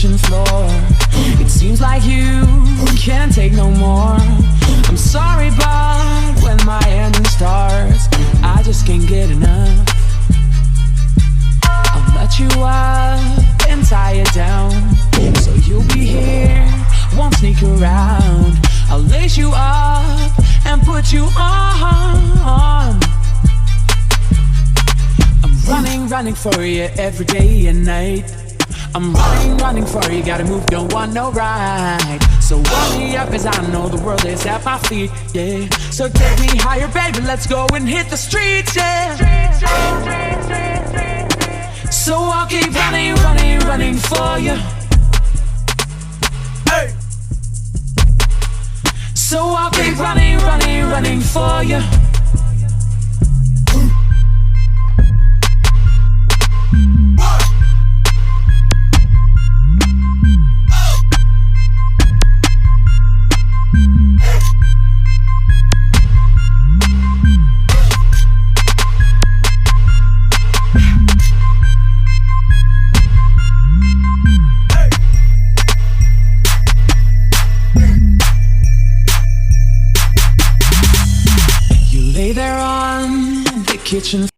kitchen floor. It seems like you can't take no more. I'm sorry, but when my ending starts, I just can't get enough. I'll let you up and tie it down, so you'll be here, won't sneak around. I'll lace you up and put you on. I'm running for you every day and night. I'm running for you, gotta move, don't want no ride. So warm me up as I know the world is at my feet, yeah. So take me higher, baby, let's go and hit the streets, yeah. So I'll keep running for you. Hey. So I'll keep running for you. Lay there on the kitchen